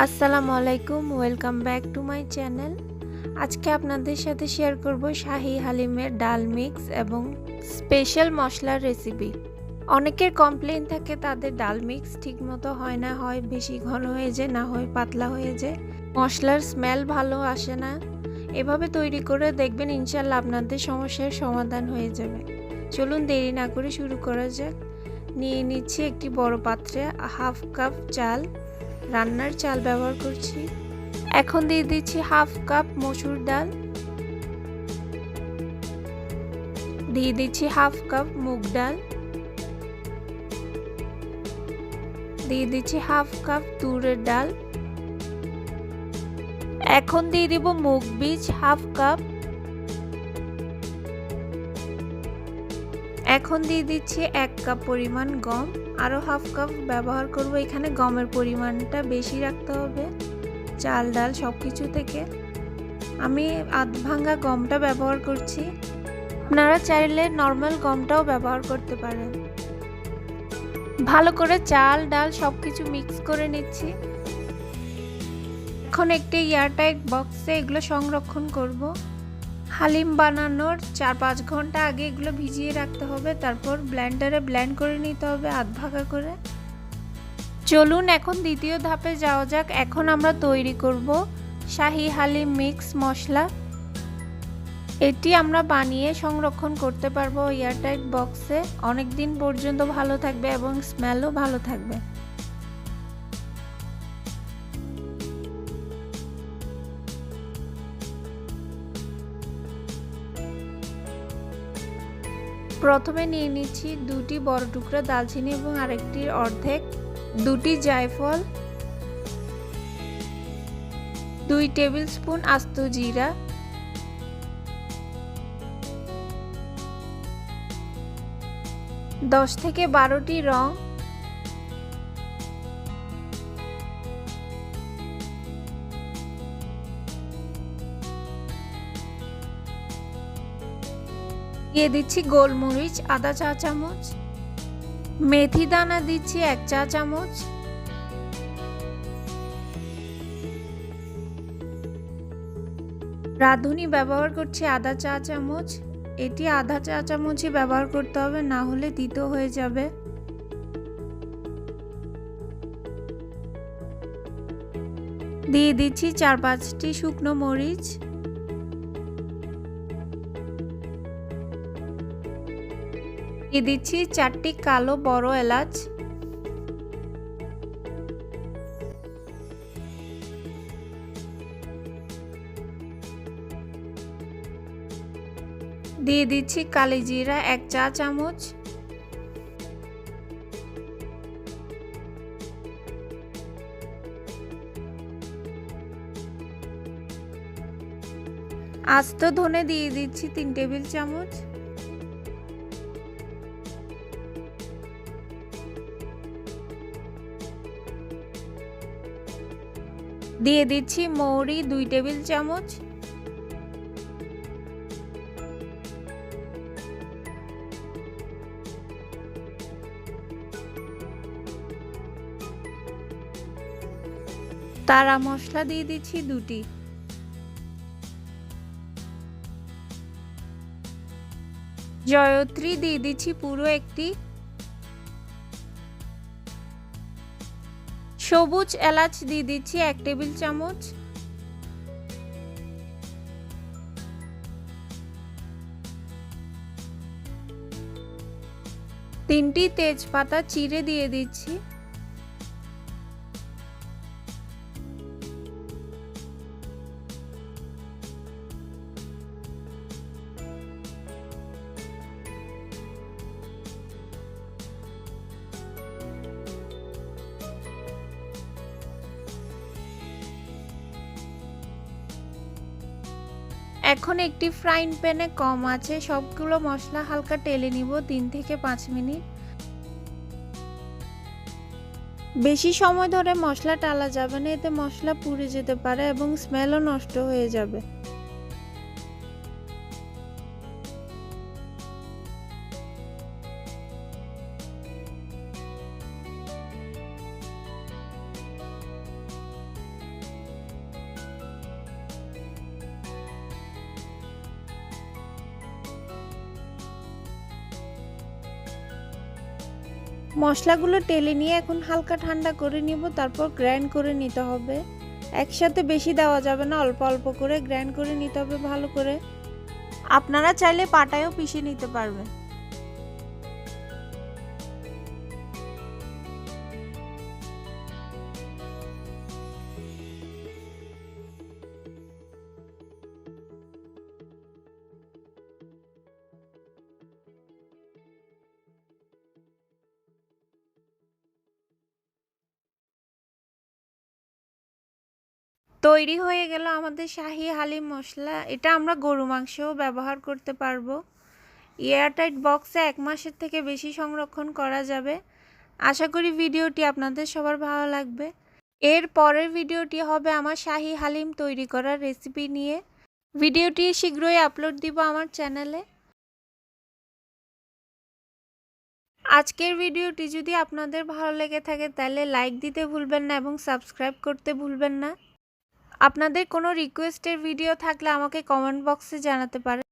আসসালামু আলাইকুম, welcome back to my channel. আজকে আপনাদের সাথে শেয়ার করব শাহি হালিমের ডাল মিক্স এবং স্পেশাল মশলার রেসিপি। অনেকের কমপ্লেইন থাকে তাদের ডাল মিক্স ঠিকমতো হয় না, হয় বেশি ঘন হয়ে যায়, না হয় পাতলা হয়ে যায়, মশলার স্মেল ভালো আসে না। এভাবে তৈরি করে দেখবেন ইনশাল্লাহ আপনাদের সমস্যার সমাধান হয়ে যাবে। চলুন দেরি না করে শুরু করা যাক। নিয়ে নিচ্ছি একটি বড় পাত্রে হাফ কাপ চাল, রান্নার চাল ব্যবহার করছি। এখন দিয়ে দিচ্ছি হাফ কাপ মসুর ডাল, দিয়ে দিচ্ছি হাফ কাপ মুগ ডাল, দিয়ে দিচ্ছি হাফ কাপ তুরের ডাল। এখন দিয়ে দিব মুগ বীজ হাফ কাপ। এখন দিয়ে দিচ্ছি 1 কাপ পরিমাণ গম, আরও হাফ কাপ ব্যবহার করব। এখানে গমের পরিমাণটা বেশি রাখতে হবে চাল ডাল সব কিছু থেকে। আমি আধ ভাঙা গমটা ব্যবহার করছি, আপনারা চাইলে নর্মাল গমটাও ব্যবহার করতে পারেন। ভালো করে চাল ডাল সব কিছু মিক্স করে নিচ্ছি। এখন একটি এয়ারটাইট বক্সে এগুলো সংরক্ষণ করব। হালিম বানানোর 4-5 ঘন্টা আগে এগুলো ভিজিয়ে রাখতে হবে, তারপর ব্লেন্ডারে ব্লেন্ড করে নিতে হবে আধ ভাঙা করে। চলুন এখন দ্বিতীয় ধাপে যাওয়া যাক। এখন আমরা তৈরি করব শাহি হালিম মিক্স মশলা। এটি আমরা বানিয়ে সংরক্ষণ করতে পারবো এয়ারটাইট বক্সে, অনেক দিন পর্যন্ত ভালো থাকবে এবং স্মেলও ভালো থাকবে। প্রথমে নিয়ে নিচ্ছি 2টি বড় টুকরা দালচিনি এবং আরেকটির অর্ধেক, 2টি জায়ফল, 2 টেবিল স্পুন আস্ত জিরা, 10 থেকে 12টি লং, দিয়ে দিচ্ছি গোলমরিচ আধা চা চামচ, মেথি দানা দিচ্ছি 1 চা চামচ, রাঁধুনি ব্যবহার করছি আধা চা চামচ। এটি আধা চা চামচই ব্যবহার করতে হবে, না হলে তিতো হয়ে যাবে। দিয়ে দিচ্ছি 4-5টি শুকনো মরিচ, দিয়ে দিচ্ছি 4টি কালো বড় এলাচ, দিয়ে দিচ্ছি কালি জিরা 1 চা চামচ, আস্ত ধনে দিয়ে দিচ্ছি 3 টেবিল চামচ, দিয়ে দিচ্ছি মৌরি 2 টেবিল চামচ, তারা মশলা দিয়ে দিচ্ছি 2টি, জয়ত্রী দিয়ে দিচ্ছি পুরো 1টি, সবুজ এলাচ দিয়ে দিচ্ছি 1 টেবিল চামচ, তিনটি তেজপাতা চিড়ে দিয়ে দিচ্ছি, এখন একটি ফ্রাইং প্যানে কম আছে সবগুলো মশলা হালকা টেলে নিব 3 থেকে 5 মিনিট। বেশি সময় ধরে মশলা টালা যাবে না, এতে মশলা পুড়ে যেতে পারে এবং স্মেলও নষ্ট হয়ে যাবে। মশলাগুলো টেলে নিয়ে এখন হালকা ঠান্ডা করে নিব, তারপর গ্রাইন্ড করে নিতে হবে। একসাথে বেশি দেওয়া যাবে না, অল্প অল্প করে গ্রাইন্ড করে নিতে হবে ভালো করে। আপনারা চাইলে পাটায়ও পিষে নিতে পারবেন। তৈরি হয়ে গেল আমাদের শাহী হালিম মশলা। এটা আমরা গরু মাংসও ব্যবহার করতে পারবো। এয়ারটাইট বক্সে 1 মাসের থেকে বেশি সংরক্ষণ করা যাবে। আশা করি ভিডিওটি আপনাদের সবার ভালো লাগবে। এর পরের ভিডিওটি হবে আমার শাহী হালিম তৈরি করার রেসিপি নিয়ে। ভিডিওটি শীঘ্রই আপলোড দিব আমার চ্যানেলে। আজকের ভিডিওটি যদি আপনাদের ভালো লেগে থাকে তাহলে লাইক দিতে ভুলবেন না এবং সাবস্ক্রাইব করতে ভুলবেন না। আপনাদের কোনো রিকোয়েস্টের ভিডিও থাকলে আমাকে কমেন্ট বক্সে জানাতে পারেন।